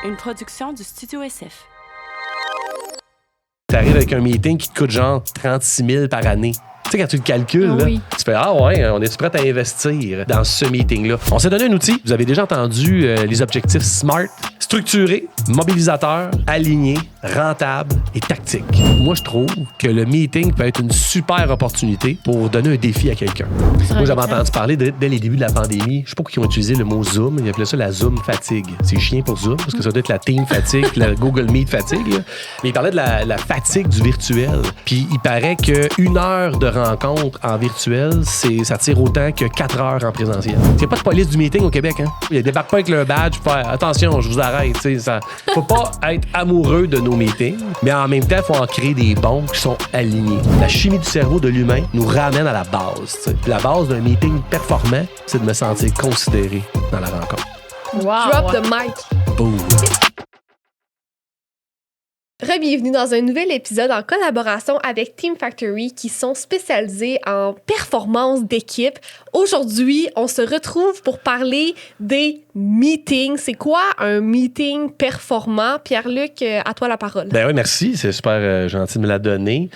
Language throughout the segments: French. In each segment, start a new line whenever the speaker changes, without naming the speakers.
une production du Studio SF.
Tu arrives avec un meeting qui te coûte genre 36 000 par année. Tu sais, quand tu le calcules, là, tu fais « Ah ouais, on est-tu prêt à investir dans ce meeting-là? » On s'est donné un outil. Vous avez déjà entendu les objectifs SMART. Structuré, mobilisateur, aligné, rentable et tactique. Moi, je trouve que le meeting peut être une super opportunité pour donner un défi à quelqu'un. Moi, j'avais entendu parler dès les débuts de la pandémie. Je sais pas qui ont utilisé le mot Zoom. Ils appelaient ça la Zoom fatigue. C'est chien pour Zoom, parce que ça doit être la Team fatigue, la Google Meet fatigue. Là. Mais ils parlaient de la fatigue du virtuel. Puis il paraît qu'une heure de rencontre en virtuel, ça tire autant que 4 heures en présentiel. Il n'y a pas de police du meeting au Québec. Hein? Ils débarquent pas avec leur badge pour faire « Attention, je vous arrête. » Faut pas être amoureux de nos meetings, mais en même temps, il faut en créer des bons qui sont alignés. La chimie du cerveau de l'humain nous ramène à la base. T'sais. La base d'un meeting performant, c'est de me sentir considéré dans la rencontre.
Wow, drop the mic.
Boom.
Re-bienvenue dans un nouvel épisode en collaboration avec Team Factory qui sont spécialisés en performance d'équipe. Aujourd'hui, on se retrouve pour parler des meetings. C'est quoi un meeting performant? Pierre-Luc, à toi la parole.
Ben oui, merci. C'est super gentil de me la donner.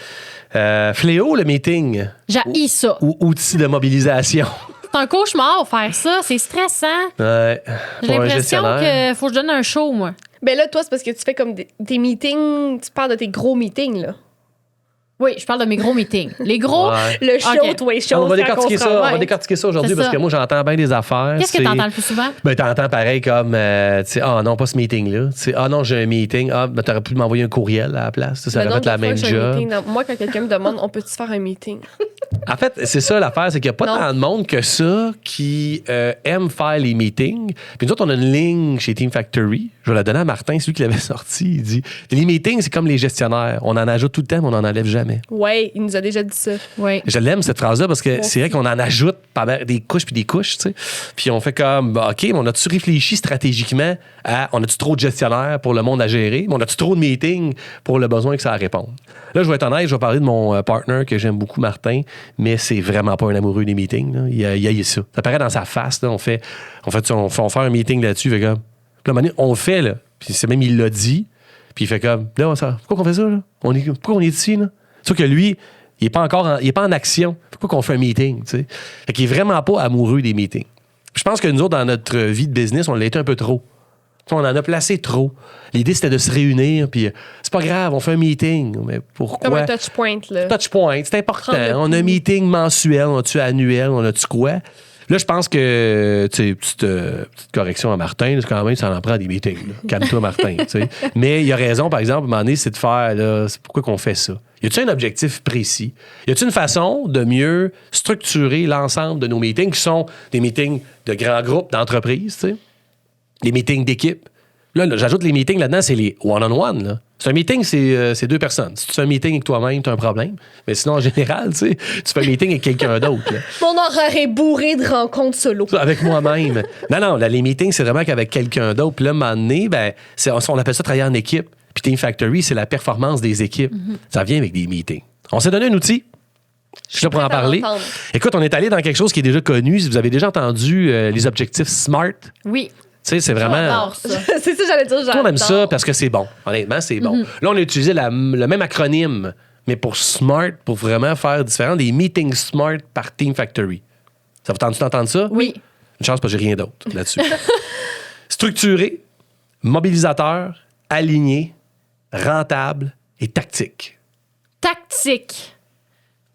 Fléau, le meeting.
J'haïs ça.
Ou outil de mobilisation.
C'est un cauchemar faire ça. C'est stressant.
Ouais.
J'ai l'impression qu'il faut que je donne un show, moi.
Ben là, toi, c'est parce que tu fais comme des meetings, tu parles de tes gros meetings, là.
Oui, je parle de mes gros meetings. Les gros...
Ouais.
Le show, way show.
On va décortiquer ça aujourd'hui parce que moi, j'entends bien des affaires.
Qu'est-ce que t'entends le plus souvent?
Ben, t'entends pareil comme, tu sais, ah non, pas ce meeting-là. Tu sais, ah non, j'ai un meeting. Ah, ben, t'aurais pu m'envoyer un courriel à la place. Ça aurait fait la même job.
Moi, quand quelqu'un me demande, on peut-tu faire un meeting?
En fait, c'est ça l'affaire, c'est qu'il n'y a pas tant de monde que ça qui aime faire les meetings. Puis nous autres, on a une ligne chez Team Factory. Je vais la donner à Martin, c'est lui qui l'avait sorti. Il dit, les meetings, c'est comme les gestionnaires. On en ajoute tout le temps, mais on n'en enlève jamais.
Oui, il nous a déjà dit ça.
Ouais.
Je l'aime, cette phrase-là, parce que c'est vrai qu'on en ajoute des couches puis des couches, tu sais. Puis on fait comme, OK, mais on a-tu réfléchi stratégiquement à, on a-tu trop de gestionnaires pour le monde à gérer? Mais on a-tu trop de meetings pour le besoin que ça réponde? Là, je vais être honnête, je vais parler de mon partner que j'aime beaucoup, Martin, mais c'est vraiment pas un amoureux des meetings. Là. Il y a ça. Ça paraît dans sa face. Là. On fait un meeting là-dessus. Fait comme, là, on le fait, là. Puis c'est même, il l'a dit. Puis il fait comme, là, pourquoi qu'on fait ça, là? Pourquoi on est ici, là? Sauf que lui, il est pas en action. Pourquoi qu'on fait un meeting, tu sais? Fait qu'il est vraiment pas amoureux des meetings. Puis je pense que nous autres, dans notre vie de business, on l'a été un peu trop. On en a placé trop. L'idée, c'était de se réunir, puis c'est pas grave, on fait un meeting. Mais pourquoi?
Comme un touch point, là.
Touch point, c'est important. On a un meeting mensuel, on a-tu annuel, on a-tu quoi? Là, je pense que, tu sais, petite correction à Martin, quand même, ça en prend des meetings. Là. Calme-toi, Martin, tu sais. Mais il a raison, par exemple, à un moment donné, c'est de faire, là, c'est pourquoi qu'on fait ça? Y a-t-il un objectif précis? Y a-t-il une façon de mieux structurer l'ensemble de nos meetings, qui sont des meetings de grands groupes d'entreprises, tu sais? Les meetings d'équipe. Là, j'ajoute les meetings là-dedans, c'est les one-on-one. Là. C'est un meeting, c'est 2 personnes. Si tu fais un meeting avec toi-même, tu as un problème. Mais sinon, en général, tu sais, tu fais un meeting avec quelqu'un d'autre. Là.
Mon horaire est bourré de rencontres solo.
Avec moi-même. Non, là, les meetings, c'est vraiment qu'avec quelqu'un d'autre. Puis là, à un moment donné, ben, on appelle ça travailler en équipe. Puis Team Factory, c'est la performance des équipes. Mm-hmm. Ça vient avec des meetings. On s'est donné un outil. Je suis là pour en parler. Écoute, on est allé dans quelque chose qui est déjà connu. Si vous avez déjà entendu les objectifs SMART.
Oui.
Tu sais, c'est vraiment.
J'adore ça.
C'est ça, j'allais dire.
On aime ça parce que c'est bon. Honnêtement, c'est bon. Là, on a utilisé le même acronyme, mais pour SMART, pour vraiment faire différent des meetings SMART par Team Factory. Ça vous tente d'entendre ça?
Oui.
Une chance parce que j'ai rien d'autre là-dessus. Structuré, mobilisateur, aligné, rentable et tactique.
Tactique.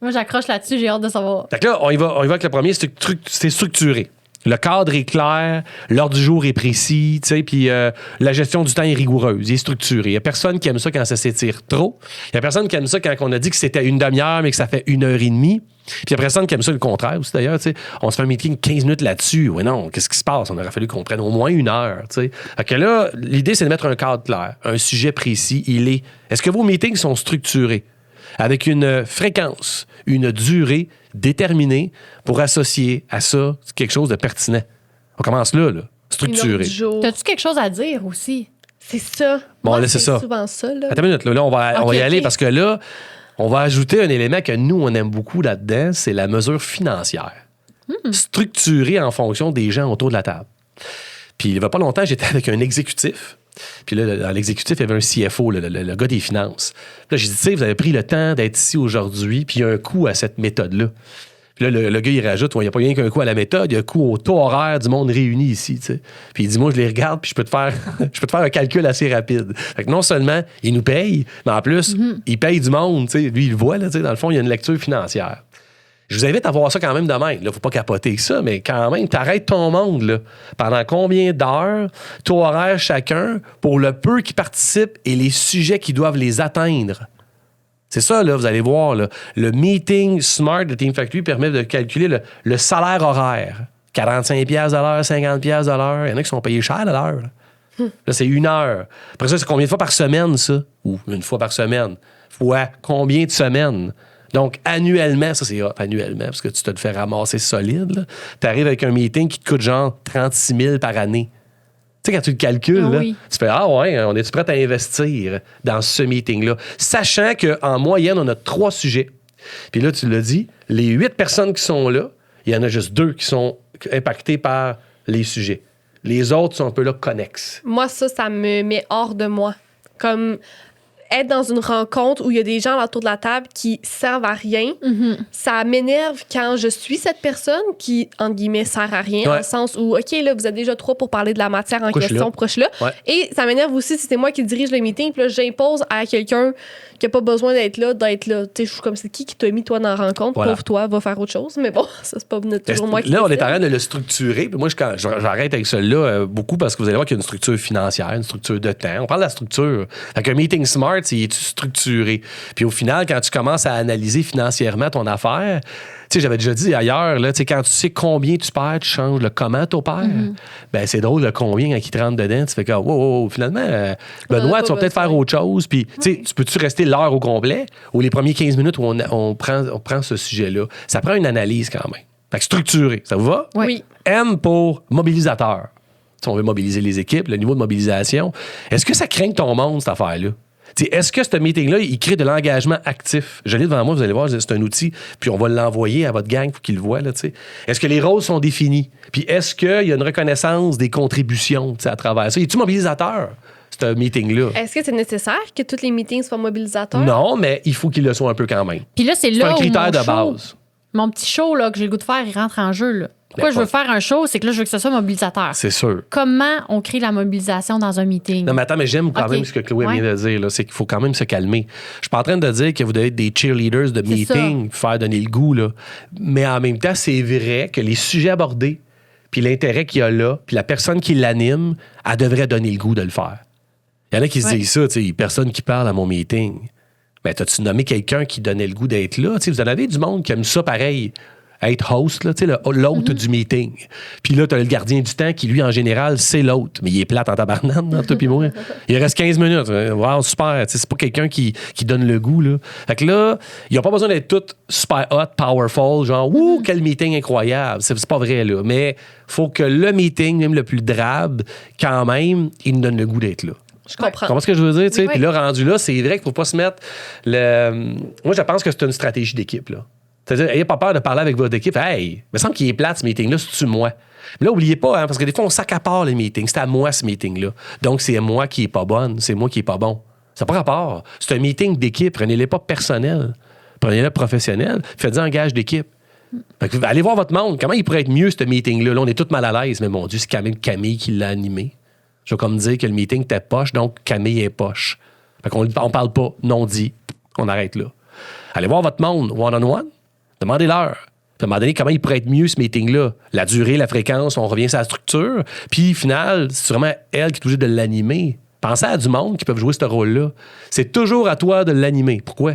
Moi, j'accroche là-dessus, j'ai hâte de savoir.
Fait que là, on y va avec le premier, c'est structuré. Le cadre est clair, l'ordre du jour est précis, tu sais, puis la gestion du temps est rigoureuse, il est structuré. Il n'y a personne qui aime ça quand ça s'étire trop. Il n'y a personne qui aime ça quand on a dit que c'était une demi-heure, mais que ça fait 1h30. Puis il y a personne qui aime ça le contraire aussi, d'ailleurs. Tu sais. On se fait un meeting 15 minutes là-dessus. Oui, non, qu'est-ce qui se passe? On aurait fallu qu'on prenne au moins 1 heure. Tu sais. Fait que là, l'idée, c'est de mettre un cadre clair, un sujet précis. Est-ce que vos meetings sont structurés? Avec une fréquence, une durée déterminée pour associer à ça quelque chose de pertinent. On commence là, structuré.
T'as-tu quelque chose à dire aussi?
C'est ça.
Bon,
moi,
là, c'est ça.
Souvent ça. Là.
Attends une minute, là, on va y aller parce que là, on va ajouter un élément que nous, on aime beaucoup là-dedans, c'est la mesure financière. Structurée en fonction des gens autour de la table. Puis il n'y a pas longtemps, j'étais avec un exécutif. Puis là, dans l'exécutif, il y avait un CFO, le gars des finances. Puis là, j'ai dit, tu sais, vous avez pris le temps d'être ici aujourd'hui, puis il y a un coût à cette méthode-là. Puis là, le gars, il rajoute, il n'y a pas rien qu'un coup à la méthode, il y a un coup au taux horaire du monde réuni ici, tu sais. Puis il dit, moi, je les regarde, puis je peux te faire un calcul assez rapide. Fait que non seulement, il nous paye, mais en plus, il paye du monde, tu sais. Lui, il le voit, là, tu sais, dans le fond, il y a une lecture financière. Je vous invite à voir ça quand même de même. Là, faut pas capoter que ça, mais quand même, t'arrêtes ton monde, là. Pendant combien d'heures, taux horaire chacun, pour le peu qui participent et les sujets qui doivent les atteindre. C'est ça, là, vous allez voir. Là. Le meeting SMART de Team Factory permet de calculer le salaire horaire. 45$ de l'heure, 50$ de l'heure. Il y en a qui sont payés cher de l'heure. Là, c'est 1 heure. Après ça, c'est combien de fois par semaine, ça? Ou 1 fois par semaine. Fois combien de semaines? Donc, annuellement, ça, c'est annuellement, parce que tu te le fais ramasser solide. Tu arrives avec un meeting qui te coûte genre 36 000 par année. Tu sais, quand tu le calcules, là, tu fais « Ah ouais, on est-tu prêt à investir dans ce meeting-là? » Sachant qu'en moyenne, on a 3 sujets. Puis là, tu l'as dit, les 8 personnes qui sont là, il y en a juste 2 qui sont impactées par les sujets. Les autres sont un peu là connexes.
Moi, ça me met hors de moi. Comme être dans une rencontre où il y a des gens autour de la table qui servent à rien, ça m'énerve quand je suis cette personne qui, entre guillemets, sert à rien, dans le sens où, OK, là, vous êtes déjà 3 pour parler de la matière en question, proche-là. Ouais. Et ça m'énerve aussi si c'est moi qui dirige le meeting, puis là, j'impose à quelqu'un qui n'a pas besoin d'être là. Tu sais, je suis comme, c'est qui t'a mis, toi, dans la rencontre? Voilà. Pauvre toi, va faire autre chose. Mais bon, ça, c'est pas toujours moi qui
là, on est en train de le structurer. Puis moi, j'arrête avec celle-là beaucoup parce que vous allez voir qu'il y a une structure financière, une structure de temps. On parle de la structure. Fait qu'un meeting SMART, c'est structuré. Puis au final, quand tu commences à analyser financièrement ton affaire, tu sais, j'avais déjà dit ailleurs, là, quand tu sais combien tu perds, tu changes le comment tu opères. Ben, c'est drôle le combien quand il te rentre dedans. Tu fais que, wow, finalement, Benoît, tu vas peut-être faire autre chose. Puis, tu sais, tu peux-tu rester l'heure au complet ou les premiers 15 minutes où on prend ce sujet-là? Ça prend une analyse quand même. Fait que structuré, ça vous va?
Oui.
M pour mobilisateur. Si on veut mobiliser les équipes, le niveau de mobilisation. Est-ce que ça craint ton monde, cette affaire-là? T'sais, est-ce que ce meeting-là, il crée de l'engagement actif? Je l'ai devant moi, vous allez voir, c'est un outil, puis on va l'envoyer à votre gang pour qu'ils le voient. Là, est-ce que les rôles sont définis? Puis est-ce qu'il y a une reconnaissance des contributions à travers ça? Es-tu mobilisateur, ce meeting-là?
Est-ce que c'est nécessaire que tous les meetings soient mobilisateurs?
Non, mais il faut qu'ils le soient un peu quand même.
Puis là, c'est là
un
où
critère de base.
Mon petit show là, que j'ai le goût de faire, il rentre en jeu. Là. Pourquoi je veux faire un show? C'est que là, je veux que ce soit mobilisateur.
C'est sûr.
Comment on crée la mobilisation dans un meeting?
Non, mais attends, mais j'aime quand même ce que Chloé vient de dire. Là, c'est qu'il faut quand même se calmer. Je suis pas en train de dire que vous devez être des cheerleaders de meeting, faire donner le goût. Là. Mais en même temps, c'est vrai que les sujets abordés, puis l'intérêt qu'il y a là, puis la personne qui l'anime, elle devrait donner le goût de le faire. Il y en a qui se disent ça, tu sais, personne qui parle à mon meeting. Mais t'as-tu nommé quelqu'un qui donnait le goût d'être là? Tu sais, vous en avez du monde qui aime ça pareil. Être host, là, l'hôte du meeting. Puis là, t'as le gardien du temps qui, lui, en général, c'est l'hôte. Mais il est plate en tabarnane, toi pis moi. Il reste 15 minutes. Wow, super. T'sais, c'est pas quelqu'un qui donne le goût, là. Fait que là, ils n'ont pas besoin d'être tous super hot, powerful, genre, ouh, quel meeting incroyable. C'est pas vrai, là. Mais faut que le meeting, même le plus drabe, quand même, il nous donne le goût d'être là.
Je comprends.
Tu comprends ce que je veux dire? Oui. Puis là, rendu là, c'est vrai qu'il faut pas se mettre le. Moi, je pense que c'est une stratégie d'équipe, là. C'est-à-dire, n'ayez pas peur de parler avec votre équipe. Hey, il me semble qu'il est plate, ce meeting-là, c'est-tu moi? Mais là, n'oubliez pas, hein, parce que des fois, on s'accapare les meetings. C'est à moi, ce meeting-là. Donc, c'est moi qui est pas bonne, c'est moi qui est pas bon. Ça n'a pas rapport. C'est un meeting d'équipe. Prenez-les pas personnel. Prenez-le professionnel. Faites-en un gage d'équipe. Allez voir votre monde. Comment il pourrait être mieux, ce meeting-là? Là, on est tous mal à l'aise, mais mon Dieu, c'est quand même Camille qui l'a animé. Je vais comme dire que le meeting était poche, donc Camille est poche. Fait qu'on on parle pas, non dit. On arrête là. Allez voir votre monde, one-on-one. Demandez-leur. Puis à un moment donné, comment il pourrait être mieux, ce meeting-là? La durée, la fréquence, on revient sur la structure. Puis, au final, c'est vraiment elle qui est obligée de l'animer. Pensez à du monde qui peuvent jouer ce rôle-là. C'est toujours à toi de l'animer. Pourquoi?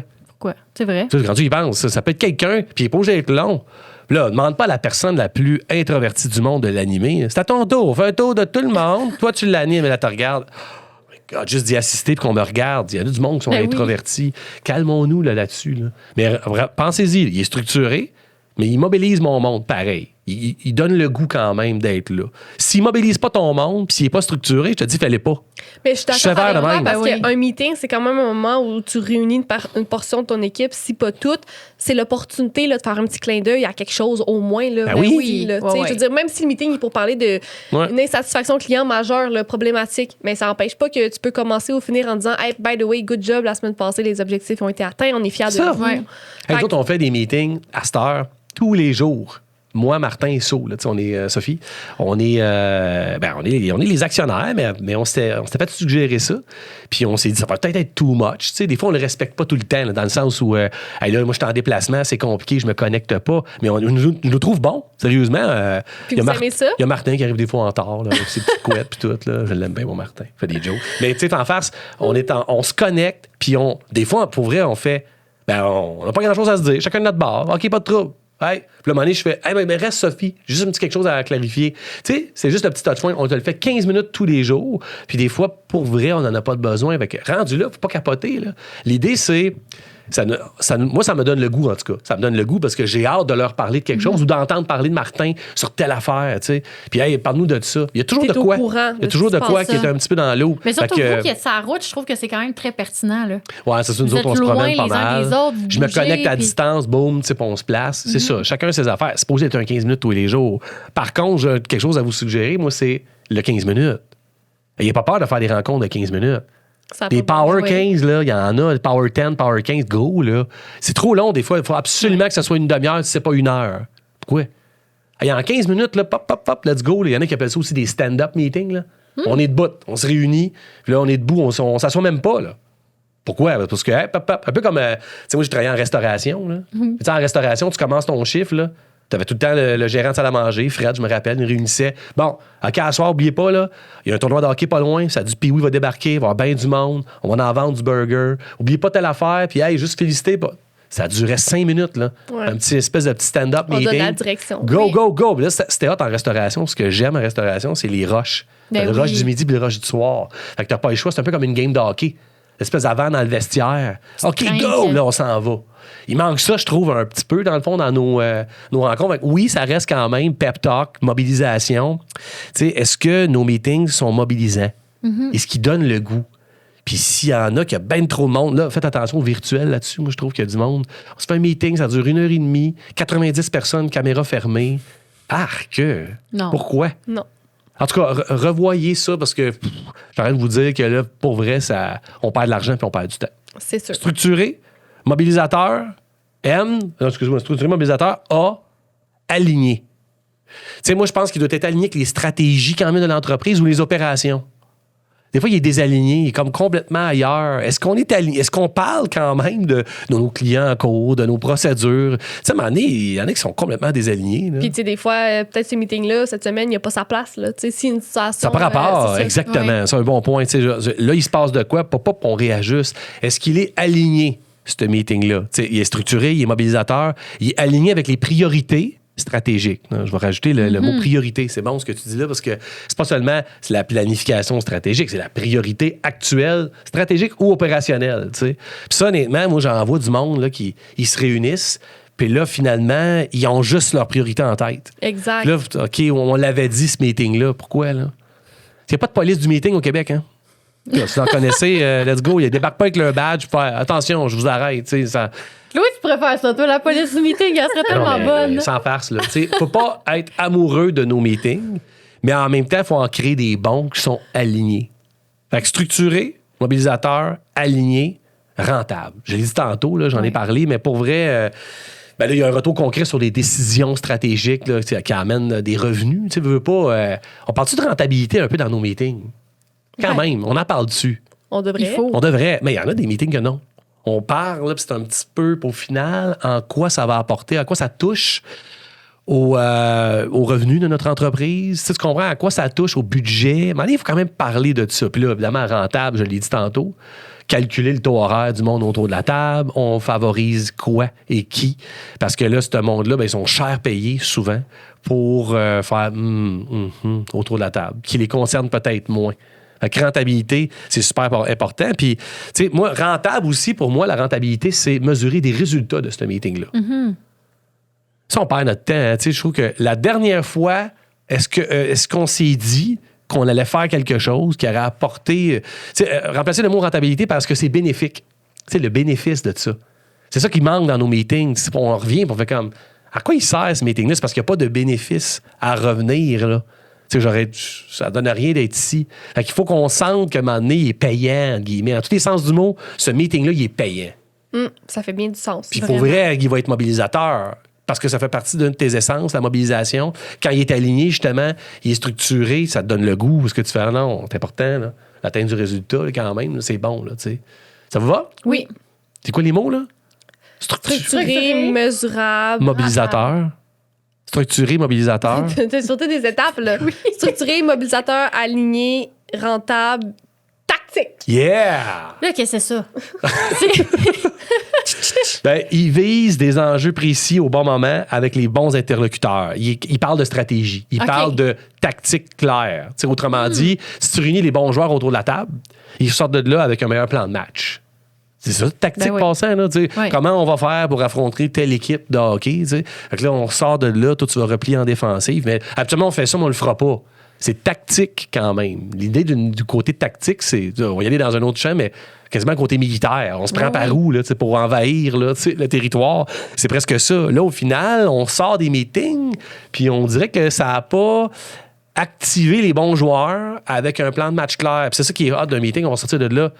C'est vrai.
Tu sais, quand tu y penses, ça peut être quelqu'un, puis il n'est pas obligé d'être long. Puis là, demande pas à la personne la plus introvertie du monde de l'animer. C'est à ton tour. Fais un tour de tout le monde. Toi, tu l'animes, et là, tu regardes. God, juste d'y assister et qu'on me regarde. Il y a du monde qui sont introvertis. Calmons-nous là-dessus. Là. Mais pensez-y, il est structuré, mais il mobilise mon monde pareil. il donne le goût quand même d'être là. S'il mobilise pas ton monde, puis s'il est pas structuré, je te dis, fallait pas.
Mais je suis d'accord
sévère
avec
de
toi
même.
parce
Ben oui.
qu'un meeting, c'est quand même un moment où tu réunis une portion de ton équipe, si pas toute. C'est l'opportunité là, de faire un petit clin d'œil à quelque chose au moins. Là,
Ben oui.
là,
Ouais,
tu sais,
ouais.
Je veux dire, même si le meeting est pour parler d'une insatisfaction client majeure, là, problématique, mais ça n'empêche pas que tu peux commencer ou finir en disant « Hey, by the way, good job, la semaine passée, les objectifs ont été atteints, on est fiers de
Ça.
vous.
Ouais.
Hey,
Fait
nous autres, on fait des meetings à cette heure tous les jours. Moi, Martin et So, là, on est Sophie, on est les actionnaires, mais on s'était fait suggérer ça. Puis on s'est dit, ça va peut-être être too much. T'sais, des fois, on le respecte pas tout le temps, là, dans le sens où, hey, là, moi, je suis en déplacement, c'est compliqué, je me connecte pas. Mais on nous le trouve bon, sérieusement.
Puis
Il y a
vous aimez ça?
Il y a Martin qui arrive des fois en retard, là, avec ses petites couettes puis tout. Là. Je l'aime bien, mon Martin. Il fait des jokes. Mais tu sais, en face, on se connecte, puis des fois, pour vrai, on fait, on n'a pas grand-chose à se dire. Chacun de notre bar. OK, pas de trouble. Hey. Puis là, à un moment donné, je fais, hey, mais reste Sophie, j'ai juste un petit quelque chose à clarifier. Tu sais, c'est juste le petit touchpoint. On te le fait 15 minutes tous les jours. Puis des fois, pour vrai, on n'en a pas de besoin. Rendu là, faut pas capoter. Là. L'idée, c'est. Moi, ça me donne le goût, en tout cas. Ça me donne le goût parce que j'ai hâte de leur parler de quelque chose ou d'entendre parler de Martin sur telle affaire, tu sais. Puis, hey, parle-nous de ça. Il y a toujours
T'es
de quoi.
au courant
Il y a toujours de
ce qui se
quoi
passe,
qui est un petit peu dans l'eau.
Mais surtout,
Fait que,
vous qui êtes sur la route, je trouve que c'est quand même très pertinent. Là.
ouais, c'est ça, nous
Vous
autres, on
êtes
se
loin
promène pas
les uns
mal.
des autres, vous
Je me
bougez,
connecte à
puis-
distance, boum, tu sais, puis on se place. C'est ça, chacun ses affaires. C'est supposé être un 15 minutes tous les jours. Par contre, j'ai quelque chose à vous suggérer, moi, c'est le 15 minutes. N'ayez pas peur de faire des rencontres de 15 minutes.
Ça a
Des
pas de
Power
bon,
15, là, il y en a, Power 10, Power 15, go, là. C'est trop long, des fois. Il faut absolument que ça soit une demi-heure si c'est pas une heure. Pourquoi? Hey, en 15 minutes, là, pop, pop, pop, let's go. Il y en a qui appellent ça aussi des stand-up meetings, là. On est debout, on se réunit, puis là, on est debout, on s'assoit même pas, là. Pourquoi? Parce que, hey, pop, pop, un peu comme, tu sais, moi, j'ai travaillé en restauration, là. Tu sais, en restauration, tu commences ton chiffre, là. T'avais tout le temps le gérant de salle à manger, Fred, je me rappelle, il réunissait. Bon, OK, à soir, oubliez pas, là, il y a un tournoi de hockey pas loin, ça dit, puis oui, va débarquer, il va y avoir bien du monde, on va en vendre du burger. Oubliez pas telle affaire, puis hey, juste féliciter. Ça durait 5 minutes, là.
Ouais.
Un petit espèce de petit stand-up
On
meeting.
donne la direction.
Go,
Oui.
go, go. Puis là, c'était hot en restauration. Ce que j'aime en restauration, c'est les rushs.
Ben
Le rush
oui.
du midi puis le rush du soir. Fait que t'as pas le choix. C'est un peu comme une game de hockey. L'espèce d'avant dans le vestiaire. OK,
crainte.
go! Là, on s'en va. Il manque ça, je trouve, un petit peu, dans le fond, dans nos rencontres. Fait que oui, ça reste quand même pep talk, mobilisation. Tu sais, est-ce que nos meetings sont mobilisants? Est-ce qu'ils donnent le goût? Puis s'il y en a qui a bien trop de monde, là, faites attention au virtuel là-dessus. Moi, je trouve qu'il y a du monde. On se fait un meeting, ça dure 1h30, 90 personnes, caméra fermée. Arc!
Non.
Pourquoi?
Non.
En tout cas, revoyez ça parce que j'arrête de vous dire que là, pour vrai, on perd de l'argent puis on perd du temps.
C'est sûr.
Structuré, mobilisateur, structuré, mobilisateur, A, aligné. Tu sais, moi, je pense qu'il doit être aligné avec les stratégies quand même de l'entreprise ou les opérations. Des fois, il est désaligné, il est comme complètement ailleurs. Est-ce qu'on est aligné? Est-ce qu'on parle quand même de nos clients en cours, de nos procédures? Tu sais, à un moment donné, il y en a qui sont complètement désalignés. Là.
Puis, tu sais, des fois, peut-être ce meeting-là, cette semaine, il n'y a pas sa place. Là. Tu sais, si une situation.
Ça n'a pas rapport,
c'est ça.
exactement.
Ouais.
C'est un bon point. Tu sais, là, il se passe de quoi? Pop, on réajuste. Est-ce qu'il est aligné, ce meeting-là? Tu sais, il est structuré, il est mobilisateur, il est aligné avec les priorités stratégiques. Je vais rajouter le mot priorité. C'est bon ce que tu dis là parce que c'est pas seulement la planification stratégique, c'est la priorité actuelle, stratégique ou opérationnelle. Tu sais. Puis ça, honnêtement, moi, j'en vois du monde là, qui ils se réunissent. Puis là, finalement, ils ont juste leur priorité en tête.
Exact.
Puis là, OK, on l'avait dit, ce meeting-là. Pourquoi, là? Il n'y a pas de police du meeting au Québec, hein? Là, si vous en connaissez, let's go. Ils débarquent pas avec leur badge. Faire, attention, je vous arrête. Tu sais, ça...
Louis, tu préfères ça, toi, la police du meeting, elle serait tellement
Non, mais,
bonne.
sans farce, là. Tu sais, faut pas être amoureux de nos meetings, mais en même temps, il faut en créer des bons qui sont alignés. Fait que structuré, mobilisateur, aligné, rentable. Je l'ai dit tantôt, là, j'en ai parlé, mais pour vrai... ben là, il y a un retour concret sur des décisions stratégiques là, qui amènent des revenus. Tu sais, veux pas, on parle-tu de rentabilité un peu dans nos meetings? Quand même, on en parle dessus.
On devrait.
Il faut.
On devrait, mais il y en a des meetings que non. On parle, puis c'est un petit peu, au final, en quoi ça va apporter, à quoi ça touche au revenu de notre entreprise. Tu sais, tu comprends à quoi ça touche au budget. Mais il faut quand même parler de ça. Puis là, évidemment, rentable, je l'ai dit tantôt. Calculer le taux horaire du monde autour de la table. On favorise quoi et qui. Parce que là, ce monde-là, ben, ils sont cher payés souvent pour faire autour de la table, qui les concerne peut-être moins. Fait que rentabilité, c'est super important. Puis, tu sais, moi, rentable aussi, pour moi, la rentabilité, c'est mesurer des résultats de ce meeting-là. Ça, on perd notre temps. Hein, je trouve que la dernière fois, est-ce qu'on s'est dit qu'on allait faire quelque chose qui aurait apporté... remplacer le mot rentabilité parce que c'est bénéfique. Le bénéfice de ça. C'est ça qui manque dans nos meetings. On revient et on fait comme... À quoi il sert ce meeting-là? C'est parce qu'il n'y a pas de bénéfice à revenir, là. Ça donne rien d'être ici. Fait qu'il faut qu'on sente qu'à un moment donné, il est payant, entre guillemets. En tous les sens du mot, ce meeting-là, il est payant.
Ça fait bien du sens.
Puis pour vrai, il va être mobilisateur. Parce que ça fait partie d'une de tes essences, la mobilisation. Quand il est aligné, justement, il est structuré, ça te donne le goût. Parce que tu fais, non, c'est important, là. L'atteinte du résultat, là, quand même, là, c'est bon, là, tu sais. Ça vous va?
Oui.
C'est quoi les mots, là?
Structuré, mesurable.
Mobilisateur. Structuré, mobilisateur.
T'as surtout des étapes, là. Oui. Structuré, mobilisateur, aligné, rentable, tactique.
Yeah!
Là, qu'est-ce que c'est ça?
Il vise des enjeux précis au bon moment avec les bons interlocuteurs. Il parle de stratégie. Il parle de tactique claire. T'sais, autrement dit, si tu réunis les bons joueurs autour de la table, ils sortent de là avec un meilleur plan de match. C'est ça, tactique passant. Là, comment on va faire pour affronter telle équipe de hockey? Fait que là, on sort de là, toi, tu vas replier en défensive. Mais habituellement, on fait ça, mais on le fera pas. C'est tactique quand même. L'idée du côté tactique, c'est... On va y aller dans un autre champ, mais quasiment côté militaire. On se prend par où là, pour envahir là, le territoire? C'est presque ça. Là, au final, on sort des meetings, puis on dirait que ça n'a pas activé les bons joueurs avec un plan de match clair. Puis c'est ça qui est hot d'un meeting. On va sortir de là.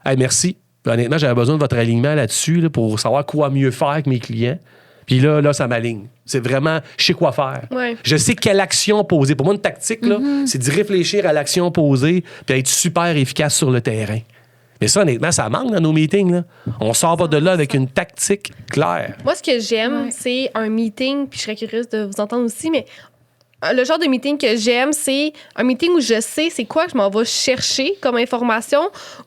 Hey, merci. Honnêtement, j'avais besoin de votre alignement là-dessus là, pour savoir quoi mieux faire avec mes clients. Puis là, ça m'aligne. C'est vraiment, je sais quoi faire.
Ouais.
Je sais quelle action poser. Pour moi, une tactique, là, c'est d'y réfléchir à l'action posée puis être super efficace sur le terrain. Mais ça, honnêtement, ça manque dans nos meetings. Là. On sort pas de là avec une tactique claire.
Moi, ce que j'aime, c'est un meeting, puis je serais curieuse de vous entendre aussi, mais le genre de meeting que j'aime, c'est un meeting où je sais c'est quoi que je m'en vais chercher comme information,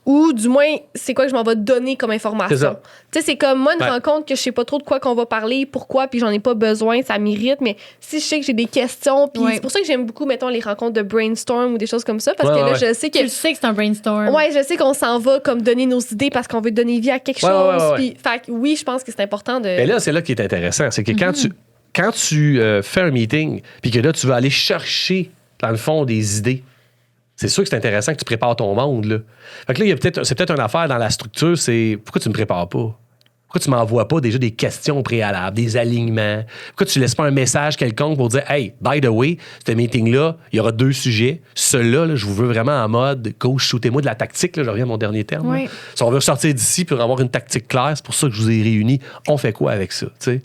ou du moins, c'est quoi que je m'en vais donner comme information.
C'est ça.
Tu sais, c'est comme moi, une rencontre que je sais pas trop de quoi qu'on va parler, pourquoi, puis j'en ai pas besoin, ça m'irrite, mais si je sais que j'ai des questions, puis c'est pour ça que j'aime beaucoup, mettons, les rencontres de brainstorm ou des choses comme ça, parce que là, je sais que...
Tu sais que c'est un brainstorm.
Ouais, je sais qu'on s'en va comme donner nos idées parce qu'on veut donner vie à quelque chose. Puis, fait que oui, je pense que c'est important de...
Mais là, c'est là qui est intéressant. C'est que quand tu fais un meeting, puis que là, tu vas aller chercher, dans le fond, des idées, c'est sûr que c'est intéressant que tu prépares ton monde. Là. Fait que là, c'est peut-être une affaire dans la structure, c'est pourquoi tu ne me prépares pas? Pourquoi tu m'envoies pas déjà des questions préalables, des alignements? Pourquoi tu laisses pas un message quelconque pour dire « Hey, by the way, ce meeting-là, il y aura 2 sujets. Celui-là, là, je vous veux vraiment en mode « Go, shootez-moi de la tactique. » Je reviens à mon dernier terme.
Oui.
Si on veut sortir d'ici pour avoir une tactique claire, c'est pour ça que je vous ai réunis. On fait quoi avec ça? T'sais?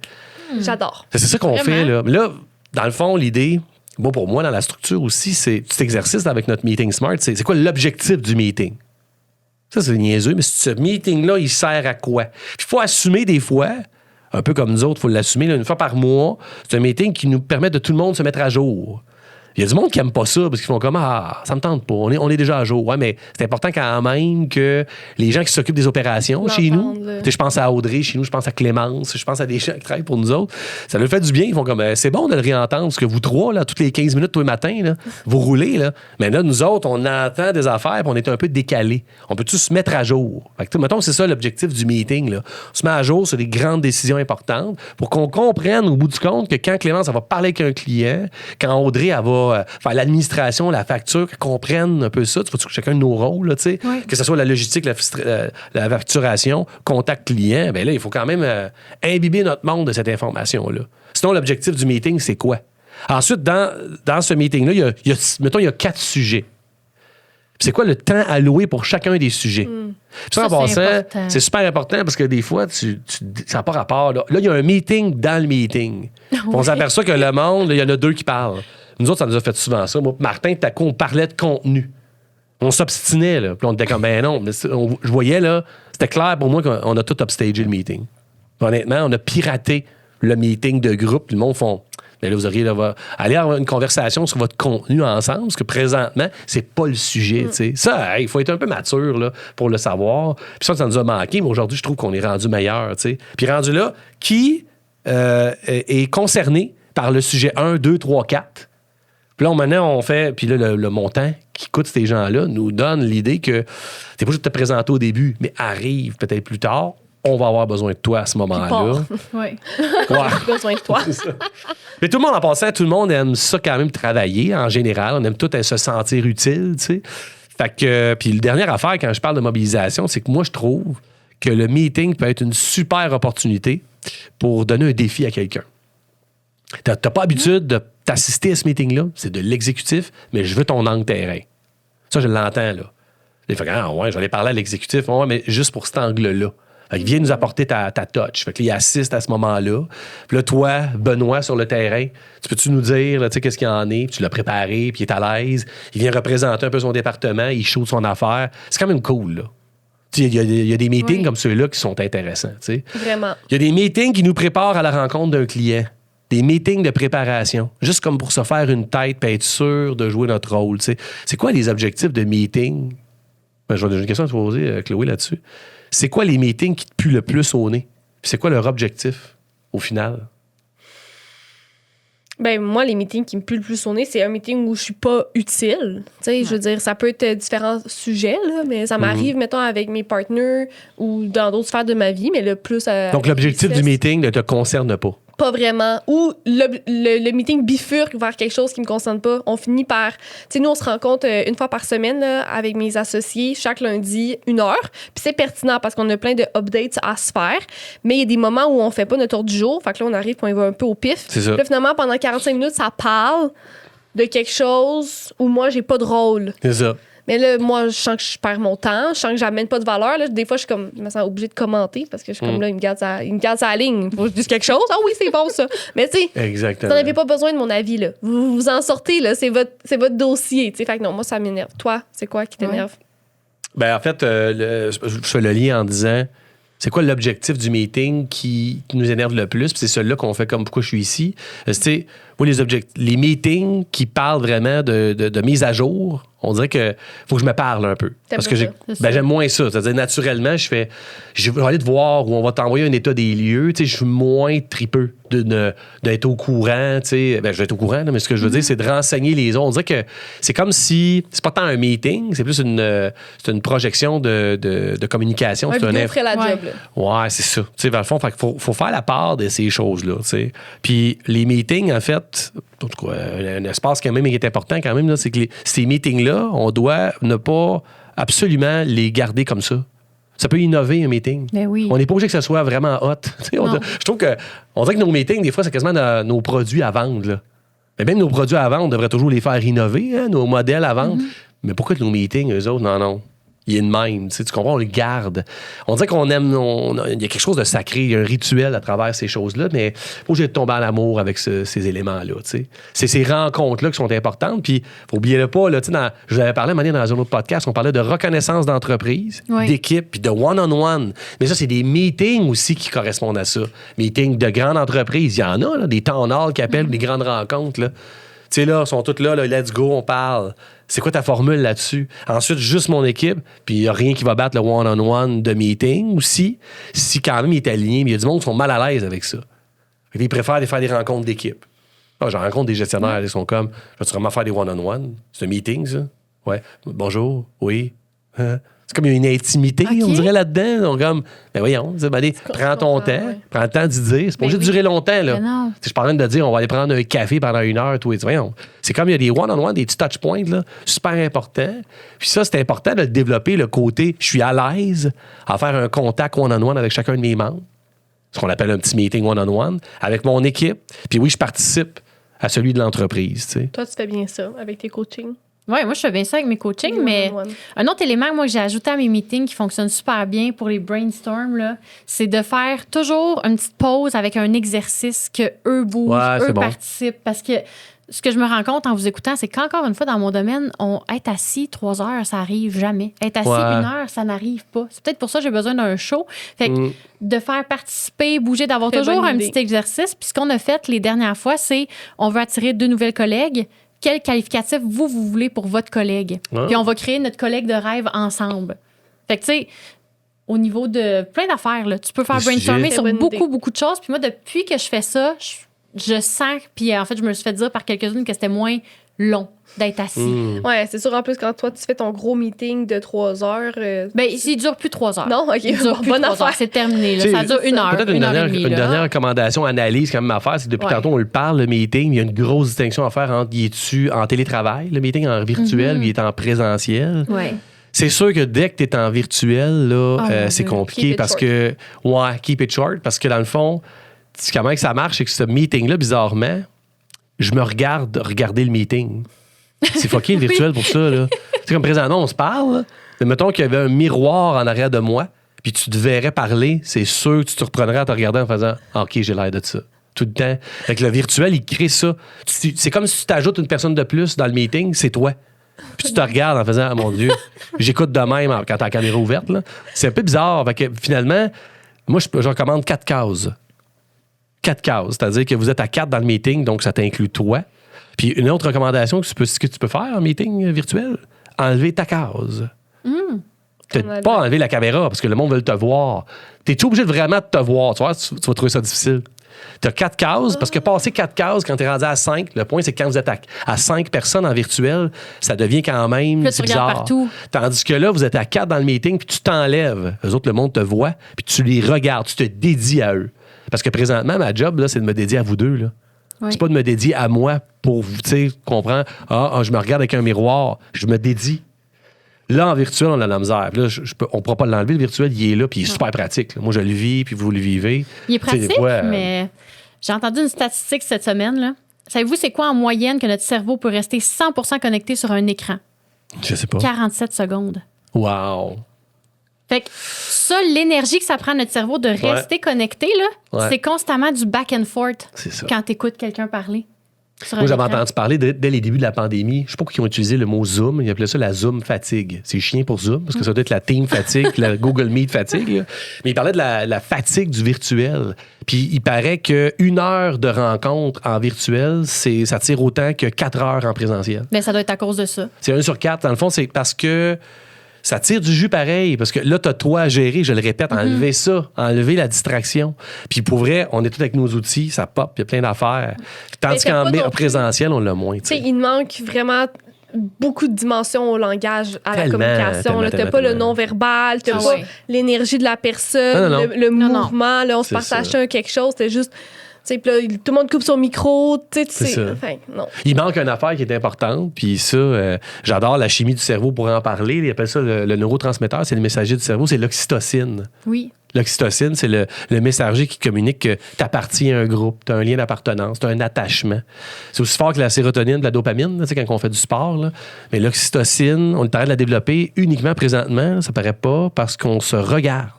J'adore.
C'est ça qu'on fait. Là. Là, dans le fond, l'idée, bon, pour moi, dans la structure aussi, c'est cet exercice avec notre meeting smart, c'est quoi l'objectif du meeting? Ça, c'est niaiseux, mais ce meeting-là, il sert à quoi? Il faut assumer des fois, un peu comme nous autres, il faut l'assumer là, une fois par mois, c'est un meeting qui nous permet de tout le monde se mettre à jour. Il y a du monde qui n'aime pas ça parce qu'ils font comme « Ah, ça me tente pas, on est déjà à jour. » Ouais, mais c'est important quand même que les gens qui s'occupent des opérations chez nous, je pense à Audrey, chez nous, je pense à Clémence, je pense à des gens qui travaillent pour nous autres, ça leur fait du bien. Ils font comme « C'est bon de le réentendre parce que vous trois, là, toutes les 15 minutes tous les matins, là, vous roulez. Là. Mais là, nous autres, on entend des affaires et on est un peu décalés. On peut tous se mettre à jour. » Fait que, mettons, c'est ça l'objectif du meeting. Là. On se met à jour sur des grandes décisions importantes pour qu'on comprenne au bout du compte que quand Clémence, elle va parler avec un client, quand Audrey, elle va faire l'administration, la facture, qu'ils comprennent un peu ça. Tu vois, chacun de nos rôles, là, tu sais. Que ce soit la logistique, la facturation, contact client, bien là, il faut quand même imbiber notre monde de cette information-là. Sinon, l'objectif du meeting, c'est quoi? Ensuite, dans ce meeting-là, il y a 4 sujets. Puis c'est quoi le temps alloué pour chacun des sujets? Ça, en passant, c'est super important parce que des fois, ça n'a pas rapport. Là, il y a un meeting dans le meeting. On s'aperçoit que le monde, il y en a 2 qui parlent. Nous autres, ça nous a fait souvent ça. Moi, Martin, tout à coup, on parlait de contenu. On s'obstinait, là. Puis on était comme, ben non. Mais je voyais, là, c'était clair pour moi qu'on a tout upstagé le meeting. Puis honnêtement, on a piraté le meeting de groupe. Le monde font, ben là, vous auriez aller avoir une conversation sur votre contenu ensemble, parce que présentement, c'est pas le sujet, tu sais. Ça, il faut être un peu mature, là, pour le savoir. Puis ça nous a manqué, mais aujourd'hui, je trouve qu'on est rendu meilleur, tu sais. Puis rendu là, qui est concerné par le sujet 1, 2, 3, 4? Puis là, maintenant, on fait... Puis là, le montant qui coûte ces gens-là nous donne l'idée que t'es pas juste de te présenter au début, mais arrive peut-être plus tard, on va avoir besoin de toi à ce moment-là.
Oui.
Ouais.
besoin de toi.
C'est ça. Mais tout le monde, en passant, tout le monde aime ça quand même travailler, en général. On aime tout se sentir utile, tu sais. Fait que, puis la dernière affaire, quand je parle de mobilisation, c'est que moi, je trouve que le meeting peut être une super opportunité pour donner un défi à quelqu'un. T'as pas l'habitude de t'assister à ce meeting-là, c'est de l'exécutif, mais je veux ton angle terrain. Ça, je l'entends, là. Il fait que, ouais, je vais aller parler à l'exécutif, ouais, mais juste pour cet angle-là. Fait qu'il vient nous apporter ta touch. Fait qu'il assiste à ce moment-là. Puis là, toi, Benoît, sur le terrain, tu peux-tu nous dire, tu sais, qu'est-ce qu'il y en est? Puis tu l'as préparé, puis il est à l'aise. Il vient représenter un peu son département, il shoot son affaire. C'est quand même cool, là. Il y a des meetings comme ceux-là qui sont intéressants, tu sais.
Vraiment.
Il y a des meetings qui nous préparent à la rencontre d'un client. Des meetings de préparation. Juste comme pour se faire une tête et être sûr de jouer notre rôle, tu sais. C'est quoi les objectifs de meeting? Ben, j'ai une question à te poser, Chloé, là-dessus. C'est quoi les meetings qui te puent le plus au nez? Puis c'est quoi leur objectif, au final?
Ben, moi, les meetings qui me puent le plus au nez, c'est un meeting où je suis pas utile. Tu sais, je veux dire, ça peut être différents sujets, là, mais ça m'arrive, mettons, avec mes partenaires ou dans d'autres sphères de ma vie, mais le plus...
Donc, l'objectif du meeting ne te concerne pas?
Pas vraiment. Ou le meeting bifurque vers quelque chose qui me concerne pas. On finit par... Tu sais, nous, on se rencontre une fois par semaine là, avec mes associés, chaque lundi, 1 heure. Puis c'est pertinent parce qu'on a plein de updates à se faire. Mais il y a des moments où on fait pas notre tour du jour. Fait que là, on arrive et on y va un peu au pif.
C'est ça.
Puis là, finalement, pendant 45 minutes, ça parle de quelque chose où moi, j'ai pas de rôle.
C'est ça.
Mais là, moi, je sens que je perds mon temps, je sens que j'amène pas de valeur. Là. Des fois, je me sens obligée de commenter parce que je suis comme là, il me garde sa ligne. Faut que je dise quelque chose. Ah oui, c'est bon, ça. Mais tu sais, vous n'en avez pas besoin de mon avis. Là. Vous vous en sortez, là. C'est votre dossier. T'sais. Fait que non, moi, ça m'énerve. Toi, c'est quoi qui t'énerve?
Ben, en fait, je fais le lien en disant, c'est quoi l'objectif du meeting qui nous énerve le plus? Puis c'est celui-là qu'on fait comme pourquoi je suis ici. C'est, moi, les meetings qui parlent vraiment de mise à jour, on dirait que faut que je me parle un peu. Parce que j'aime moins ça. C'est-à-dire, naturellement, je vais aller te voir ou on va t'envoyer un état des lieux. Je suis moins tripeux d'être au courant. Ben, je vais être au courant, là, mais ce que je veux dire, c'est de renseigner les autres. On dirait que c'est comme si... C'est pas tant un meeting, c'est plus une projection de communication.
C'est un ferait la job. Là.
Ouais, c'est ça. Dans le fond, il faut faire la part de ces choses-là. Puis les meetings, en fait, en tout cas, un espace quand même qui est important quand même, là, c'est que ces meetings-là, on doit ne pas absolument les garder comme ça. Ça peut innover un meeting.
Mais oui.
On n'est pas obligé que ce soit vraiment hot. Je trouve que on dirait que nos meetings, des fois, c'est quasiment nos produits à vendre. Là. Mais même nos produits à vendre, on devrait toujours les faire innover, hein, nos modèles à vendre. Mais pourquoi que nos meetings, eux autres, non. Il est de même, tu comprends, on le garde. On dirait qu'on aime, il y a quelque chose de sacré, il y a un rituel à travers ces choses-là, mais faut que j'ai tombé en amour avec ces éléments-là, tu sais. C'est ces rencontres-là qui sont importantes, puis faut oublier pas, là, tu sais, je vous avais parlé à un moment donné dans un autre podcast, on parlait de reconnaissance d'entreprise, d'équipe, puis de one-on-one. Mais ça, c'est des meetings aussi qui correspondent à ça. Meetings de grandes entreprises, il y en a, là, des town halls qui appellent des grandes rencontres, là. Tu sais, là, ils sont tous là, let's go, on parle. C'est quoi ta formule là-dessus? Ensuite, juste mon équipe, puis il n'y a rien qui va battre le one-on-one de meeting aussi, si quand même il est aligné, mais il y a du monde qui sont mal à l'aise avec ça. Ils préfèrent faire des rencontres d'équipe. Je rencontre des gestionnaires, ils sont comme, je vais vraiment faire des one-on-one? C'est un meeting, ça? Ouais. Bonjour, oui. C'est comme il y a une intimité, on dirait, là-dedans. Donc, comme, ben voyons, prends ton temps, prends le temps d'y dire. C'est pas obligé de durer longtemps, là. Je suis pas en train de dire, on va aller prendre un café pendant 1 heure, toi. Voyons. C'est comme il y a des one-on-one, des petits touch points, là, super importants. Puis ça, c'est important de le développer, le côté, je suis à l'aise à faire un contact one-on-one avec chacun de mes membres. Ce qu'on appelle un petit meeting one-on-one avec mon équipe. Puis oui, je participe à celui de l'entreprise, tu sais.
Toi, tu fais bien ça avec tes coachings?
Oui, moi, je fais bien ça avec mes coachings, mais un autre élément, moi, que j'ai ajouté à mes meetings qui fonctionne super bien pour les brainstorms, là, c'est de faire toujours une petite pause avec un exercice que eux bougent, eux participent. Parce que ce que je me rends compte en vous écoutant, c'est qu'encore une fois, dans mon domaine, être assis 3 heures, ça arrive jamais. Être assis 1 heure, ça n'arrive pas. C'est peut-être pour ça que j'ai besoin d'un show. Fait que de faire participer, bouger, d'avoir toujours un petit exercice. Puis ce qu'on a fait les dernières fois, c'est on veut attirer 2 nouvelles collègues. Quel qualificatif vous voulez pour votre collègue? Puis on va créer notre collègue de rêve ensemble. Fait que, tu sais, au niveau de plein d'affaires, là, tu peux faire brainstormer sur beaucoup de choses. Puis moi, depuis que je fais ça, je sens, puis en fait, je me suis fait dire par quelques-unes que c'était moins long d'être assis.
Ouais, c'est sûr. En plus, quand toi, tu fais ton gros meeting de 3 heures...
il dure plus 3 heures.
Non? OK.
Il dure plus 3 heures. C'est terminé. Là. Ça dure 1 heure.
Peut-être une dernière recommandation, analyse quand même à faire. C'est depuis tantôt, on le parle, le meeting. Il y a une grosse distinction à faire entre, il est-tu en télétravail, le meeting en virtuel, ou il est en présentiel.
Ouais.
C'est sûr que dès que tu es en virtuel, là, c'est compliqué parce que... Ouais, keep it short. Parce que dans le fond, comment que ça marche, c'est que ce meeting-là, bizarrement, je me regarder le meeting. C'est fucké le virtuel pour ça, là. C'est comme présentement, on se parle, mais mettons qu'il y avait un miroir en arrière de moi, puis tu te verrais parler, c'est sûr que tu te reprendrais à te regarder en faisant « OK, j'ai l'air de ça ». Tout le temps. Fait que le virtuel, il crée ça. C'est comme si tu t'ajoutes une personne de plus dans le meeting, c'est toi. Puis tu te regardes en faisant « Ah, mon Dieu, j'écoute de même quand t'as la caméra ouverte. » là. C'est un peu bizarre. Fait que finalement, moi, je recommande 4 cases. 4 cases. C'est-à-dire que vous êtes à 4 dans le meeting, donc ça t'inclut toi. Puis une autre recommandation que tu peux faire en meeting virtuel, enlever ta case. Peut-être pas enlever la caméra parce que le monde veut te voir. T'es-tu obligé de vraiment te voir? Tu vois, tu vas trouver ça difficile. T'as 4 cases, parce que passer 4 cases quand t'es rendu à 5, le point, c'est que quand vous êtes à 5 personnes en virtuel, ça devient quand même bizarre.
Partout.
Tandis que là, vous êtes à 4 dans le meeting, puis tu t'enlèves. Eux autres, le monde te voit, puis tu les regardes, tu te dédies à eux. Parce que présentement, ma job, là, c'est de me dédier à vous deux, là. Oui. C'est pas de me dédier à moi pour, tu sais, comprendre, je me regarde avec un miroir, je me dédie. Là, en virtuel, on a la misère. Puis là, on ne pourra pas l'enlever, le virtuel, il est là, puis il est super pratique. Là. Moi, je le vis, puis vous le vivez.
Il est pratique, mais j'ai entendu une statistique cette semaine. Là. Savez-vous, c'est quoi en moyenne que notre cerveau peut rester 100% connecté sur un écran?
Je sais pas.
47 secondes.
Wow!
Fait que ça, l'énergie que ça prend à notre cerveau de rester connecté, là, c'est constamment du back and forth quand tu écoutes quelqu'un parler.
Moi, j'avais entendu parler dès les débuts de la pandémie. Je sais pas pourquoi ils ont utilisé le mot Zoom. Ils appelaient ça la Zoom fatigue. C'est chien pour Zoom, parce que ça doit être la Team fatigue, la Google Meet fatigue. Là. Mais ils parlaient de la fatigue du virtuel. Puis il paraît qu'une heure de rencontre en virtuel, ça tire autant que 4 heures en présentiel.
Mais ça doit être à cause de ça.
C'est 1 sur 4. Dans le fond, c'est parce que ça tire du jus pareil, parce que là, t'as toi à gérer, je le répète, enlever ça, enlever la distraction. Puis pour vrai, on est tous avec nos outils, ça pop, il y a plein d'affaires. Tandis qu'en présentiel, on l'a moins. Tu sais,
il manque vraiment beaucoup de dimensions au langage, à la communication. T'as pas le non-verbal, t'as pas l'énergie de la personne, le mouvement, là, on se partage quelque chose, c'est juste... Puis là, tout le monde coupe son micro. Enfin, non.
Il manque une affaire qui est importante. Puis ça, j'adore la chimie du cerveau pour en parler. Ils appellent ça le neurotransmetteur. C'est le messager du cerveau. C'est l'oxytocine.
Oui.
L'oxytocine, c'est le messager qui communique que tu appartiens à un groupe, tu as un lien d'appartenance, tu as un attachement. C'est aussi fort que la sérotonine, la dopamine, là, quand on fait du sport. Là. Mais l'oxytocine, on paraît de la développer uniquement présentement, ça paraît pas, parce qu'on se regarde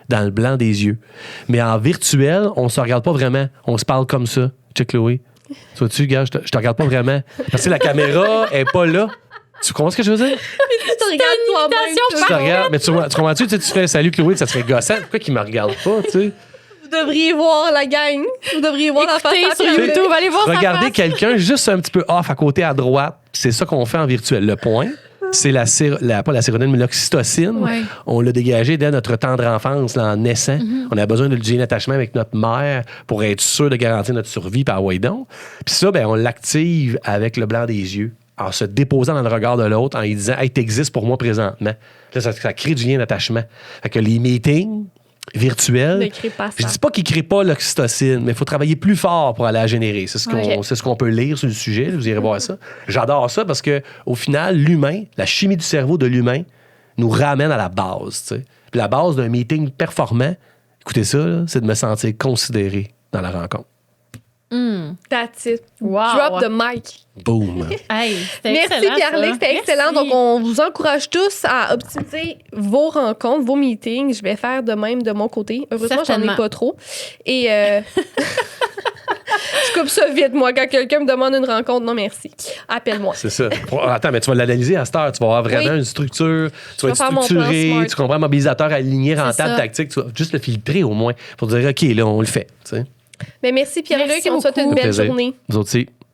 dans le blanc des yeux. Mais en virtuel, on se regarde pas vraiment. On se parle comme ça. Check Chloé. Tu vois-tu, gars, je te regarde pas vraiment. Parce que la caméra est pas là. Tu comprends ce que je veux dire?
Tu te regardes toi-même.
Tu te regardes, mais tu comprends-tu? Tu fais salut Chloé, ça serait gossant. Pourquoi qu'il me regarde pas, tu sais?
Vous devriez voir la gang. Vous devriez voir la face
sur YouTube. Allez voir
regardez quelqu'un juste un petit peu off à côté à droite. C'est ça qu'on fait en virtuel. Le point, c'est pas la sérotonine, mais l'oxytocine. Ouais. On l'a dégagé dès notre tendre enfance, là, en naissant. On a besoin de lien d'attachement avec notre mère pour être sûr de garantir notre survie par Waydon. Puis ça, on l'active avec le blanc des yeux, en se déposant dans le regard de l'autre, en lui disant « Hey, t'existes pour moi présentement ». Là, ça crée du lien d'attachement. Fait que les meetings virtuels, je dis pas qu'ils créent pas l'oxytocine, mais il faut travailler plus fort pour aller la générer. C'est ce qu'on peut lire sur le sujet. Vous irez voir ça. J'adore ça parce que au final, l'humain, la chimie du cerveau de l'humain nous ramène à la base. T'sais. Puis la base d'un meeting performant, écoutez ça, là, c'est de me sentir considéré dans la rencontre.
That's it. Wow. Drop the mic.
Boom.
Hey,
merci Pierre-Luc, c'était excellent. Donc, on vous encourage tous à optimiser vos rencontres, vos meetings. Je vais faire de même de mon côté. Heureusement, j'en ai pas trop. Et je coupe ça vite, moi, quand quelqu'un me demande une rencontre. Non, merci. Appelle-moi.
C'est ça. Attends, mais tu vas l'analyser à cette heure. Tu vas avoir vraiment une structure. Tu vas être structuré. Tu comprends, mobilisateur aligné, rentable, tactique. Tu vas juste le filtrer au moins pour dire, OK, là, on le fait. T'sais.
Mais merci Pierre-Luc. On te souhaite une belle journée.
Vous aussi.